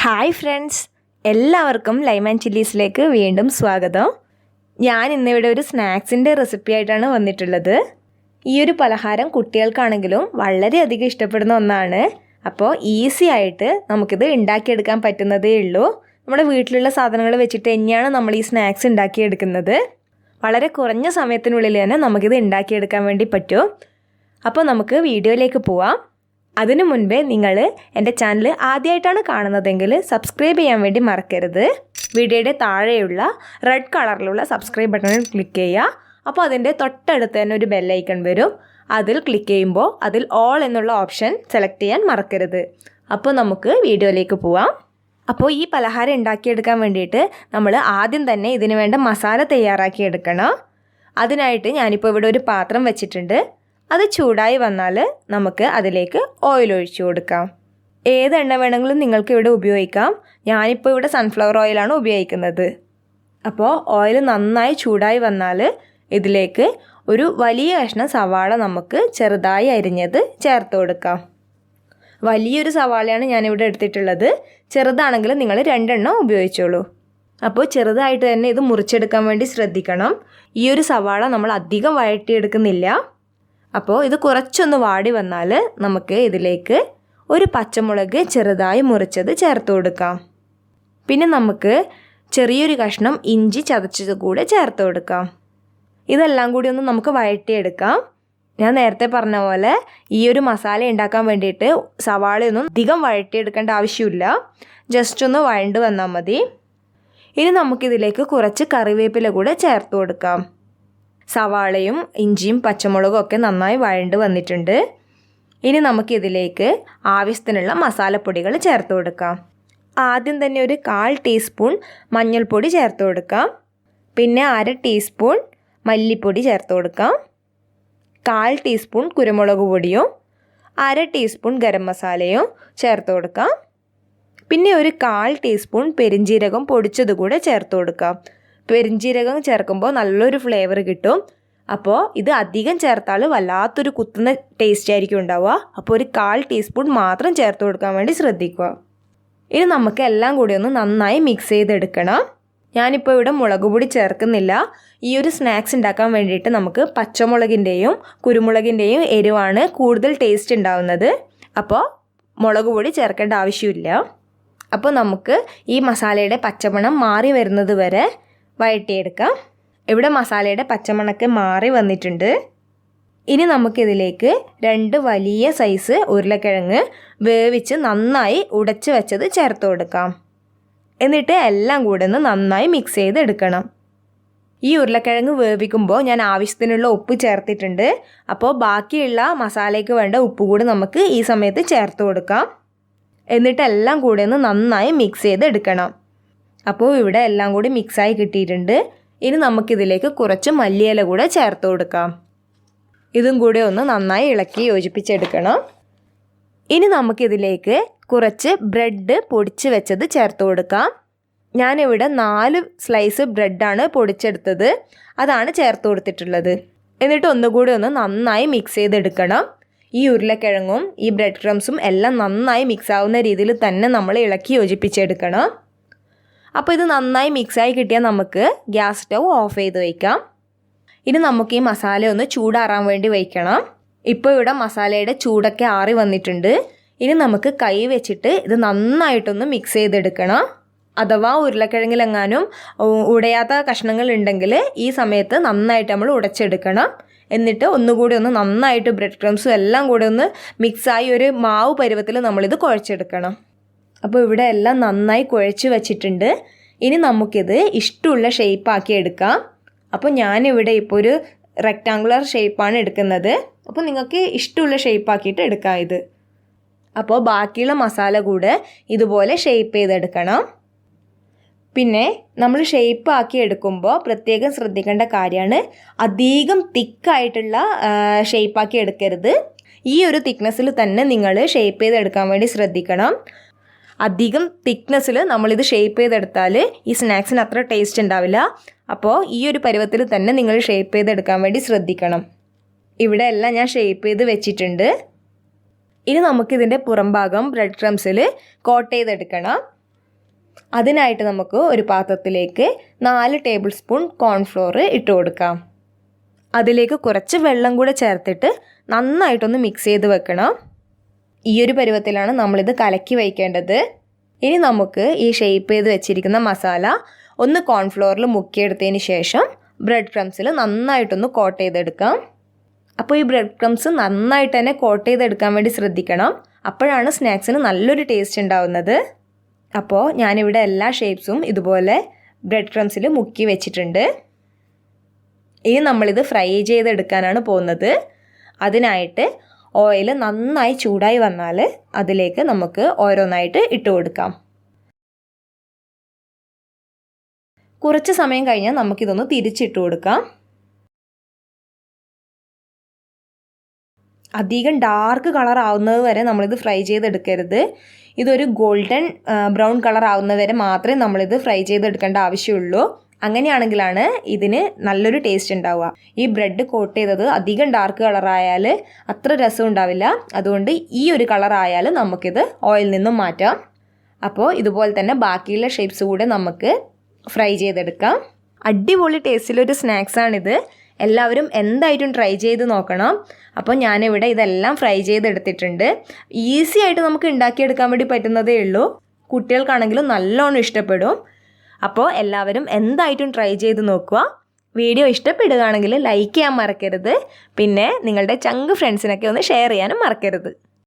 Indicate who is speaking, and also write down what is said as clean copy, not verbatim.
Speaker 1: Hi friends, എല്ലാവർക്കും lime and ചില്ലീസിലേക്ക് വീണ്ടും സ്വാഗതം. ഞാൻ ഇന്നിവിടെ ഒരു സ്നാക്സിൻ്റെ റെസിപ്പി ആയിട്ടാണ് വന്നിട്ടുള്ളത്. ഈ ഒരു പലഹാരം കുട്ടികൾക്കാണെങ്കിലും വളരെയധികം ഇഷ്ടപ്പെടുന്ന ഒന്നാണ്. അപ്പോൾ ഈസി ആയിട്ട് നമുക്കിത് ഉണ്ടാക്കിയെടുക്കാൻ പറ്റുന്നതേ ഉള്ളൂ. നമ്മുടെ വീട്ടിലുള്ള സാധനങ്ങൾ വെച്ചിട്ട് തന്നെയാണ് നമ്മൾ ഈ സ്നാക്സ് ഉണ്ടാക്കിയെടുക്കുന്നത്. വളരെ കുറഞ്ഞ സമയത്തിനുള്ളിൽ തന്നെ നമുക്കിത് ഉണ്ടാക്കിയെടുക്കാൻ വേണ്ടി പറ്റും. അപ്പോൾ നമുക്ക് വീഡിയോയിലേക്ക് പോവാം. അതിനു മുൻപേ നിങ്ങൾ എൻ്റെ ചാനൽ ആദ്യമായിട്ടാണ് കാണുന്നതെങ്കിൽ സബ്സ്ക്രൈബ് ചെയ്യാൻ വേണ്ടി മറക്കരുത്. വീഡിയോയുടെ താഴെയുള്ള റെഡ് കളറിലുള്ള സബ്സ്ക്രൈബ് ബട്ടണിൽ ക്ലിക്ക് ചെയ്യുക. അപ്പോൾ അതിൻ്റെ തൊട്ടടുത്ത് തന്നെ ഒരു ബെല്ലൈക്കൺ വരും. അതിൽ ക്ലിക്ക് ചെയ്യുമ്പോൾ അതിൽ ഓൾ എന്നുള്ള ഓപ്ഷൻ സെലക്ട് ചെയ്യാൻ മറക്കരുത്. അപ്പോൾ നമുക്ക് വീഡിയോയിലേക്ക് പോവാം. അപ്പോൾ ഈ പലഹാരം ഉണ്ടാക്കിയെടുക്കാൻ വേണ്ടിയിട്ട് നമ്മൾ ആദ്യം തന്നെ ഇതിന് വേണ്ട മസാല തയ്യാറാക്കിയെടുക്കണം. അതിനായിട്ട് ഞാനിപ്പോൾ ഇവിടെ ഒരു പാത്രം വെച്ചിട്ടുണ്ട്. അത് ചൂടായി വന്നാൽ നമുക്ക് അതിലേക്ക് ഓയിൽ ഒഴിച്ചു കൊടുക്കാം. ഏത് എണ്ണ വേണമെങ്കിലും നിങ്ങൾക്ക് ഇവിടെ ഉപയോഗിക്കാം. ഞാനിപ്പോൾ ഇവിടെ സൺഫ്ലവർ ഓയിലാണ് ഉപയോഗിക്കുന്നത്. അപ്പോൾ ഓയിൽ നന്നായി ചൂടായി വന്നാൽ ഇതിലേക്ക് ഒരു വലിയ കഷ്ണം സവാള നമുക്ക് ചെറുതായി അരിഞ്ഞത് ചേർത്ത് കൊടുക്കാം. വലിയൊരു സവാളയാണ് ഞാനിവിടെ എടുത്തിട്ടുള്ളത്. ചെറുതാണെങ്കിൽ നിങ്ങൾ 2 എണ്ണം ഉപയോഗിച്ചോളൂ. അപ്പോൾ ചെറുതായിട്ട് തന്നെ ഇത് മുറിച്ചെടുക്കാൻ വേണ്ടി ശ്രദ്ധിക്കണം. ഈ ഒരു സവാള നമ്മൾ അധികം വഴറ്റിയെടുക്കുന്നില്ല. അപ്പോൾ ഇത് കുറച്ചൊന്ന് വാടി വന്നാൽ നമുക്ക് ഇതിലേക്ക് ഒരു പച്ചമുളക് ചെറുതായി മുറിച്ചത് ചേർത്ത് കൊടുക്കാം. പിന്നെ നമുക്ക് ചെറിയൊരു കഷ്ണം ഇഞ്ചി ചതച്ചത് കൂടെ ചേർത്ത് കൊടുക്കാം. ഇതെല്ലാം കൂടി ഒന്ന് നമുക്ക് വഴറ്റിയെടുക്കാം. ഞാൻ നേരത്തെ പറഞ്ഞ പോലെ ഈ ഒരു മസാല ഉണ്ടാക്കാൻ വേണ്ടിയിട്ട് സവാളയൊന്നും അധികം വഴറ്റിയെടുക്കേണ്ട ആവശ്യമില്ല. ജസ്റ്റ് ഒന്ന് വഴണ്ട് വന്നാൽ മതി. ഇനി നമുക്കിതിലേക്ക് കുറച്ച് കറിവേപ്പില കൂടെ ചേർത്ത് കൊടുക്കാം. സവാളയും ഇഞ്ചിയും പച്ചമുളകും ഒക്കെ നന്നായി വഴണ്ട് വന്നിട്ടുണ്ട്. ഇനി നമുക്കിതിലേക്ക് ആവശ്യത്തിനുള്ള മസാലപ്പൊടികൾ ചേർത്ത് കൊടുക്കാം. ആദ്യം തന്നെ ഒരു 1/4 ടീസ്പൂൺ മഞ്ഞൾപ്പൊടി ചേർത്ത് കൊടുക്കാം. പിന്നെ 1/2 ടീസ്പൂൺ മല്ലിപ്പൊടി ചേർത്ത് കൊടുക്കാം. 1/4 ടീസ്പൂൺ കുരുമുളക് പൊടിയും 1/2 ടീസ്പൂൺ ഗരം മസാലയും ചേർത്ത് കൊടുക്കാം. പിന്നെ ഒരു 1/4 ടീസ്പൂൺ പെരിഞ്ജീരകം പൊടിച്ചത് കൂടെ ചേർത്ത് കൊടുക്കാം. പെരിഞ്ജീരകം ചേർക്കുമ്പോൾ നല്ലൊരു ഫ്ലേവർ കിട്ടും. അപ്പോൾ ഇത് അധികം ചേർത്താൽ വല്ലാത്തൊരു കുത്തുന്ന ടേസ്റ്റ് ആയിരിക്കും ഉണ്ടാവുക. അപ്പോൾ ഒരു 1/4 ടീസ്പൂൺ മാത്രം ചേർത്ത് കൊടുക്കാൻ വേണ്ടി ശ്രദ്ധിക്കുക. ഇനി നമുക്ക് എല്ലാം കൂടി ഒന്ന് നന്നായി മിക്സ് ചെയ്തെടുക്കണം. ഞാനിപ്പോൾ ഇവിടെ മുളക് പൊടി ചേർക്കുന്നില്ല. ഈ ഒരു സ്നാക്സ് ഉണ്ടാക്കാൻ വേണ്ടിയിട്ട് നമുക്ക് പച്ചമുളകിൻ്റെയും കുരുമുളകിൻ്റെയും എരിവാണ് കൂടുതൽ ടേസ്റ്റ് ഉണ്ടാവുന്നത്. അപ്പോൾ മുളക് പൊടി ചേർക്കേണ്ട ആവശ്യമില്ല. അപ്പോൾ നമുക്ക് ഈ മസാലയുടെ പച്ചമണം മാറി വരുന്നത് വരെ വഴറ്റിയെടുക്കാം. ഇവിടെ മസാലയുടെ പച്ചമണക്ക് മാറി വന്നിട്ടുണ്ട്. ഇനി നമുക്കിതിലേക്ക് 2 വലിയ സൈസ് ഉരുളക്കിഴങ്ങ് വേവിച്ച് നന്നായി ഉടച്ച് വെച്ചത് ചേർത്ത് കൊടുക്കാം. എന്നിട്ട് എല്ലാം കൂടെ ഒന്ന് നന്നായി മിക്സ് ചെയ്തെടുക്കണം. ഈ ഉരുളക്കിഴങ്ങ് വേവിക്കുമ്പോൾ ഞാൻ ആവശ്യത്തിനുള്ള ഉപ്പ് ചേർത്തിട്ടുണ്ട്. അപ്പോൾ ബാക്കിയുള്ള മസാലയ്ക്ക് വേണ്ട ഉപ്പ് കൂടി നമുക്ക് ഈ സമയത്ത് ചേർത്ത് കൊടുക്കാം. എന്നിട്ട് എല്ലാം കൂടെ ഒന്ന് നന്നായി മിക്സ് ചെയ്തെടുക്കണം. അപ്പോൾ ഇവിടെ എല്ലാം കൂടി മിക്സായി കിട്ടിയിട്ടുണ്ട്. ഇനി നമുക്കിതിലേക്ക് കുറച്ച് മല്ലിയില കൂടെ ചേർത്ത് കൊടുക്കാം. ഇതും കൂടെ ഒന്ന് നന്നായി ഇളക്കി യോജിപ്പിച്ചെടുക്കണം. ഇനി നമുക്കിതിലേക്ക് കുറച്ച് ബ്രെഡ് പൊടിച്ച് വെച്ചത് ചേർത്ത് കൊടുക്കാം. ഞാനിവിടെ 4 സ്ലൈസ് ബ്രെഡാണ് പൊടിച്ചെടുത്തത്. അതാണ് ചേർത്ത് കൊടുത്തിട്ടുള്ളത്. എന്നിട്ട് ഒന്നുകൂടി ഒന്ന് നന്നായി മിക്സ് ചെയ്തെടുക്കണം. ഈ ഉരുളക്കിഴങ്ങും ഈ ബ്രെഡ് ക്രംസും എല്ലാം നന്നായി മിക്സ് ആവുന്ന രീതിയിൽ തന്നെ നമ്മൾ ഇളക്കി യോജിപ്പിച്ചെടുക്കണം. അപ്പോൾ ഇത് നന്നായി മിക്സായി കിട്ടിയാൽ നമുക്ക് ഗ്യാസ് സ്റ്റൗ ഓഫ് ചെയ്ത് വയ്ക്കാം. ഇനി നമുക്ക് ഈ മസാല ഒന്ന് ചൂടാറാൻ വേണ്ടി വയ്ക്കണം. ഇപ്പോൾ ഇവിടെ മസാലയുടെ ചൂടൊക്കെ ആറി വന്നിട്ടുണ്ട്. ഇനി നമുക്ക് കൈ വെച്ചിട്ട് ഇത് നന്നായിട്ടൊന്ന് മിക്സ് ചെയ്തെടുക്കണം. അഥവാ ഉരുളക്കിഴങ്ങിലെങ്ങാനും ഉടയാത്ത കഷ്ണങ്ങൾ ഉണ്ടെങ്കിൽ ഈ സമയത്ത് നന്നായിട്ട് നമ്മൾ ഉടച്ചെടുക്കണം. എന്നിട്ട് ഒന്നുകൂടി ഒന്ന് നന്നായിട്ട് ബ്രെഡ് ക്രംസും എല്ലാം കൂടി ഒന്ന് മിക്സായി ഒരു മാവ് പരുവത്തിൽ നമ്മളിത് കുഴച്ചെടുക്കണം. അപ്പോൾ ഇവിടെ എല്ലാം നന്നായി കുഴച്ച് വെച്ചിട്ടുണ്ട്. ഇനി നമുക്കിത് ഇഷ്ടമുള്ള ഷേപ്പാക്കി എടുക്കാം. അപ്പോൾ ഞാനിവിടെ ഇപ്പോൾ ഒരു റെക്റ്റാങ്കുലർ ഷേപ്പാണ് എടുക്കുന്നത്. അപ്പോൾ നിങ്ങൾക്ക് ഇഷ്ടമുള്ള ഷേപ്പാക്കിയിട്ട് എടുക്കാം ഇത്. അപ്പോൾ ബാക്കിയുള്ള മസാല കൂടെ ഇതുപോലെ ഷേപ്പ് ചെയ്തെടുക്കണം. പിന്നെ നമ്മൾ ഷേപ്പ് ആക്കി എടുക്കുമ്പോൾ പ്രത്യേകം ശ്രദ്ധിക്കേണ്ട കാര്യമാണ്, അധികം തിക്കായിട്ടുള്ള ഷേപ്പാക്കി എടുക്കരുത്. ഈ ഒരു തിക്നെസ്സിൽ തന്നെ നിങ്ങൾ ഷേപ്പ് ചെയ്തെടുക്കാൻ വേണ്ടി ശ്രദ്ധിക്കണം. അധികം തിക്നെസ്സിൽ നമ്മളിത് ഷേപ്പ് ചെയ്തെടുത്താൽ ഈ സ്നാക്സിന് അത്ര ടേസ്റ്റ് ഉണ്ടാവില്ല. അപ്പോൾ ഈ ഒരു പരുവത്തിൽ തന്നെ നിങ്ങൾ ഷേപ്പ് ചെയ്തെടുക്കാൻ വേണ്ടി ശ്രദ്ധിക്കണം. ഇവിടെ എല്ലാം ഞാൻ ഷേപ്പ് ചെയ്ത് വെച്ചിട്ടുണ്ട്. ഇനി നമുക്കിതിൻ്റെ പുറം ഭാഗം ബ്രെഡ് ക്രംസിൽ കോട്ട് ചെയ്തെടുക്കണം. അതിനായിട്ട് നമുക്ക് ഒരു പാത്രത്തിലേക്ക് 4 ടേബിൾ സ്പൂൺ കോൺഫ്ലോർ ഇട്ട് കൊടുക്കാം. അതിലേക്ക് കുറച്ച് വെള്ളം കൂടെ ചേർത്തിട്ട് നന്നായിട്ടൊന്ന് മിക്സ് ചെയ്ത് വെക്കണം. ഈ ഒരു പരുവത്തിലാണ് നമ്മളിത് കലക്കി വയ്ക്കേണ്ടത്. ഇനി നമുക്ക് ഈ ഷേപ്പ് ചെയ്ത് വെച്ചിരിക്കുന്ന മസാല ഒന്ന് കോൺഫ്ലോറിൽ മുക്കിയെടുത്തതിന് ശേഷം ബ്രെഡ് ക്രംസിൽ നന്നായിട്ടൊന്ന് കോട്ട് ചെയ്തെടുക്കാം. അപ്പോൾ ഈ ബ്രെഡ് ക്രംസ് നന്നായിട്ട് തന്നെ കോട്ട് ചെയ്തെടുക്കാൻ വേണ്ടി ശ്രദ്ധിക്കണം. അപ്പോഴാണ് സ്നാക്സിന് നല്ലൊരു ടേസ്റ്റ് ഉണ്ടാവുന്നത്. അപ്പോൾ ഞാനിവിടെ എല്ലാ ഷേപ്സും ഇതുപോലെ ബ്രെഡ് ക്രംസിൽ മുക്കി വെച്ചിട്ടുണ്ട്. ഇനി നമ്മളിത് ഫ്രൈ ചെയ്തെടുക്കാനാണ് പോകുന്നത്. അതിനായിട്ട് ഓയിൽ നന്നായി ചൂടായി വന്നാൽ അതിലേക്ക് നമുക്ക് ഓരോന്നായിട്ട് ഇട്ട് കൊടുക്കാം. കുറച്ച് സമയം കഴിഞ്ഞാൽ നമുക്കിതൊന്ന് തിരിച്ചിട്ട് കൊടുക്കാം. അധികം ഡാർക്ക് കളർ ആവുന്നത് വരെ നമ്മളിത് ഫ്രൈ ചെയ്തെടുക്കരുത്. ഇതൊരു ഗോൾഡൻ ബ്രൗൺ കളർ ആവുന്നത് വരെ മാത്രമേ നമ്മളിത് ഫ്രൈ ചെയ്തെടുക്കേണ്ട ആവശ്യമുള്ളൂ. അങ്ങനെയാണെങ്കിലാണ് ഇതിന് നല്ലൊരു ടേസ്റ്റ് ഉണ്ടാവുക. ഈ ബ്രെഡ് കോട്ട് ചെയ്തത് അധികം ഡാർക്ക് കളറായാൽ അത്ര രസം ഉണ്ടാവില്ല. അതുകൊണ്ട് ഈ ഒരു കളറായാൽ നമുക്കിത് ഓയിൽ നിന്നും മാറ്റാം. അപ്പോൾ ഇതുപോലെ തന്നെ ബാക്കിയുള്ള ഷേപ്സ് കൂടെ നമുക്ക് ഫ്രൈ ചെയ്തെടുക്കാം. അടിപൊളി ടേസ്റ്റിലൊരു സ്നാക്സാണിത്. എല്ലാവരും എന്തായിട്ടും ട്രൈ ചെയ്ത് നോക്കണം. അപ്പോൾ ഞാനിവിടെ ഇതെല്ലാം ഫ്രൈ ചെയ്തെടുത്തിട്ടുണ്ട്. ഈസി ആയിട്ട് നമുക്ക് ഉണ്ടാക്കിയെടുക്കാൻ വേണ്ടി പറ്റുന്നതേ ഉള്ളൂ. കുട്ടികൾക്കാണെങ്കിലും നല്ലോണം ഇഷ്ടപ്പെടും. അപ്പോൾ എല്ലാവരും എന്തായിട്ടും ട്രൈ ചെയ്ത് നോക്കുക. വീഡിയോ ഇഷ്ടപ്പെടുകയാണെങ്കിൽ ലൈക്ക് ചെയ്യാൻ മറക്കരുത്. പിന്നെ നിങ്ങളുടെ ചങ്ക് ഫ്രണ്ട്സിനൊക്കെ ഒന്ന് ഷെയർ ചെയ്യാനും മറക്കരുത്.